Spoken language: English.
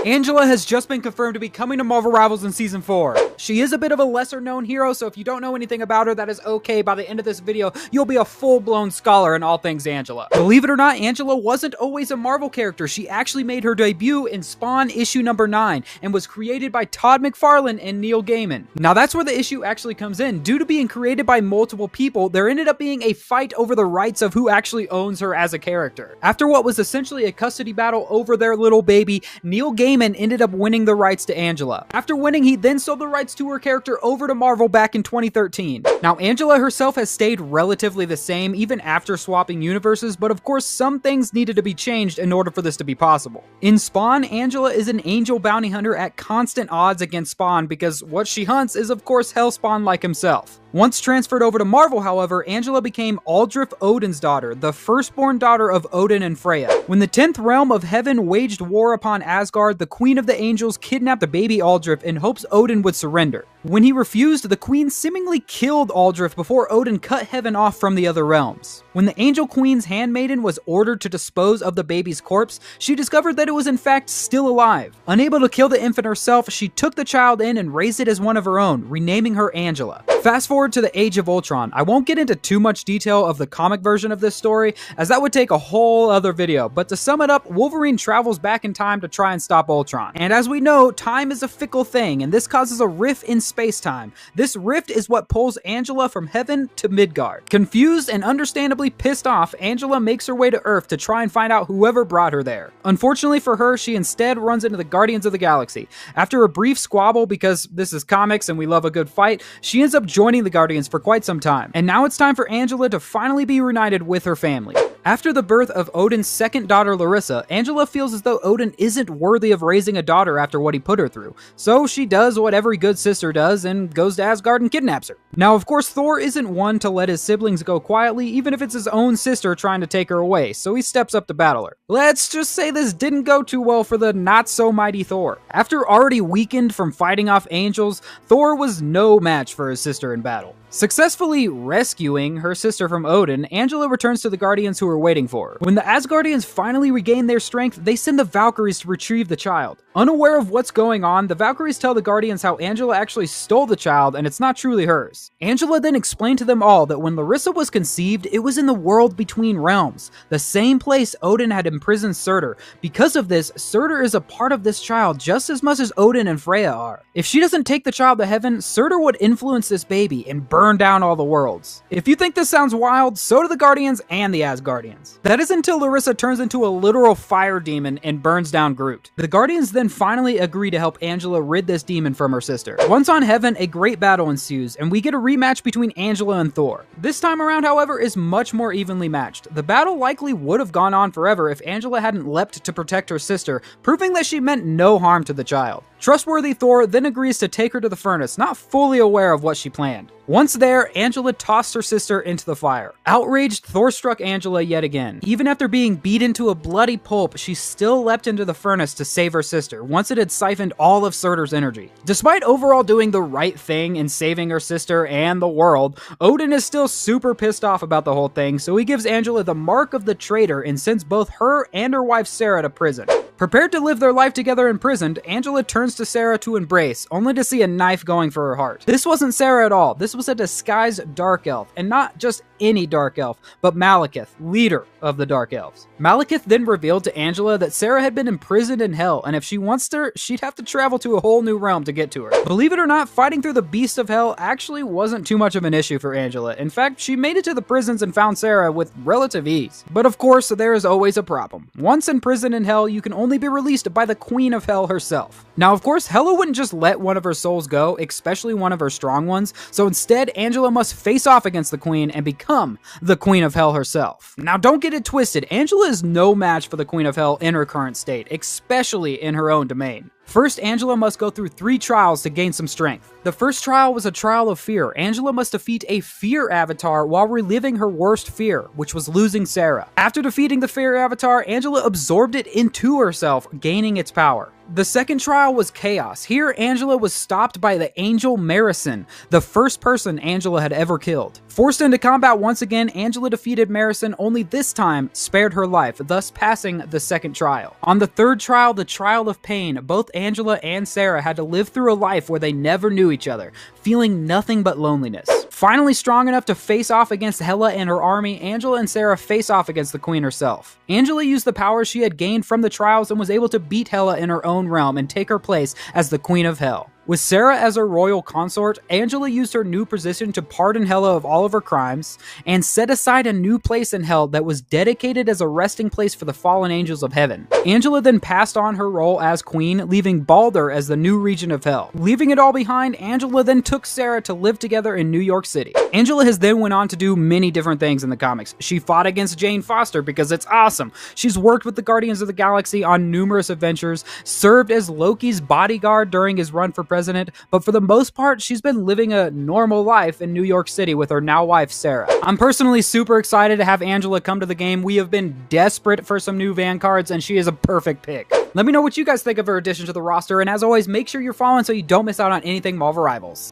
Angela has just been confirmed to be coming to Marvel Rivals in Season 4. She is a bit of a lesser known hero, so if you don't know anything about her, that is okay. By the end of this video, you'll be a full-blown scholar in all things Angela. Believe it or not, Angela wasn't always a Marvel character. She actually made her debut in Spawn issue number 9 and was created by Todd McFarlane and Neil Gaiman. Now that's where the issue actually comes in. Due to being created by multiple people, there ended up being a fight over the rights of who actually owns her as a character. After what was essentially a custody battle over their little baby, Neil Gaiman ended up winning the rights to Angela. After winning, he then sold the rights to her character over to Marvel back in 2013. Now, Angela herself has stayed relatively the same even after swapping universes, but of course some things needed to be changed in order for this to be possible. In Spawn, Angela is an angel bounty hunter at constant odds against Spawn because what she hunts is of course Hellspawn like himself. Once transferred over to Marvel, however, Angela became Aldrich Odin's daughter, the firstborn daughter of Odin and Freya. When the 10th realm of heaven waged war upon Asgard, the Queen of the Angels kidnapped the baby Aldrich in hopes Odin would surrender. When he refused, the Queen seemingly killed Aldrich before Odin cut heaven off from the other realms. When the Angel Queen's handmaiden was ordered to dispose of the baby's corpse, she discovered that it was in fact still alive. Unable to kill the infant herself, she took the child in and raised it as one of her own, renaming her Angela. Fast forward to the Age of Ultron. I won't get into too much detail of the comic version of this story, as that would take a whole other video, but to sum it up, Wolverine travels back in time to try and stop Ultron. And as we know, time is a fickle thing, and this causes a rift in space-time. This rift is what pulls Angela from heaven to Midgard. Confused and understandably pissed off, Angela makes her way to Earth to try and find out whoever brought her there. Unfortunately for her, she instead runs into the Guardians of the Galaxy. After a brief squabble, because this is comics and we love a good fight, she ends up joining the Guardians for quite some time. And now it's time for Angela to finally be reunited with her family. After the birth of Odin's second daughter Larissa, Angela feels as though Odin isn't worthy of raising a daughter after what he put her through. So she does what every good sister does and goes to Asgard and kidnaps her. Now of course Thor isn't one to let his siblings go quietly, even if it's his own sister trying to take her away, so he steps up to battle her. Let's just say this didn't go too well for the not so mighty Thor. After already weakened from fighting off angels, Thor was no match for his sister in battle. Successfully rescuing her sister from Odin, Angela returns to the Guardians who are waiting for her. When the Asgardians finally regain their strength, they send the Valkyries to retrieve the child. Unaware of what's going on, the Valkyries tell the Guardians how Angela actually stole the child and it's not truly hers. Angela then explained to them all that when Larissa was conceived, it was in the world between realms, the same place Odin had imprisoned Surtur. Because of this, Surtur is a part of this child just as much as Odin and Freya are. If she doesn't take the child to heaven, Surtur would influence this baby and burn down all the worlds. If you think this sounds wild, so do the Guardians and the Asgardians. That is until Larissa turns into a literal fire demon and burns down Groot. The Guardians then finally agree to help Angela rid this demon from her sister. Once on heaven, a great battle ensues, and we get a rematch between Angela and Thor. This time around, however, is much more evenly matched. The battle likely would have gone on forever if Angela hadn't leapt to protect her sister, proving that she meant no harm to the child. Trustworthy Thor then agrees to take her to the furnace, not fully aware of what she planned. Once there, Angela tossed her sister into the fire. Outraged, Thor struck Angela yet again. Even after being beaten to a bloody pulp, she still leapt into the furnace to save her sister, once it had siphoned all of Surtur's energy. Despite overall doing the right thing in saving her sister and the world, Odin is still super pissed off about the whole thing, so he gives Angela the mark of the traitor and sends both her and her wife Sarah to prison. Prepared to live their life together imprisoned, Angela turns to Sarah to embrace, only to see a knife going for her heart. This wasn't Sarah at all. This was a disguised dark elf, and not just any dark elf, but Malekith, leader of the Dark Elves. Malekith then revealed to Angela that Sarah had been imprisoned in Hell, and if she wants her, she'd have to travel to a whole new realm to get to her. Believe it or not, fighting through the beasts of Hell actually wasn't too much of an issue for Angela. In fact, she made it to the prisons and found Sarah with relative ease. But of course, there is always a problem. Once imprisoned in Hell, you can only be released by the Queen of Hell herself. Now, of course, Hela wouldn't just let one of her souls go, especially one of her strong ones, so instead, Angela must face off against the Queen and become the Queen of Hell herself. Now, don't get it twisted, Angela is no match for the Queen of Hell in her current state, especially in her own domain. First, Angela must go through 3 trials to gain some strength. The first trial was a trial of fear. Angela must defeat a fear avatar while reliving her worst fear, which was losing Sarah. After defeating the fear avatar, Angela absorbed it into herself, gaining its power. The second trial was chaos. Here, Angela was stopped by the Angel Marison, the first person Angela had ever killed. Forced into combat once again, Angela defeated Marison, only this time spared her life, thus passing the second trial. On the third trial, the Trial of Pain, both Angela and Sarah had to live through a life where they never knew each other, feeling nothing but loneliness. Finally strong enough to face off against Hela and her army, Angela and Sarah face off against the Queen herself. Angela used the powers she had gained from the trials and was able to beat Hela in her own realm and take her place as the Queen of Hell. With Sarah as her royal consort, Angela used her new position to pardon Hela of all of her crimes and set aside a new place in Hell that was dedicated as a resting place for the fallen angels of heaven. Angela then passed on her role as queen, leaving Baldur as the new region of Hell. Leaving it all behind, Angela then took Sarah to live together in New York City. Angela has then went on to do many different things in the comics. She fought against Jane Foster because it's awesome. She's worked with the Guardians of the Galaxy on numerous adventures, served as Loki's bodyguard during his run for president, but for the most part, she's been living a normal life in New York City with her now wife, Sarah. I'm personally super excited to have Angela come to the game. We have been desperate for some new van cards, and she is a perfect pick. Let me know what you guys think of her addition to the roster, and as always, make sure you're following so you don't miss out on anything Marvel Rivals.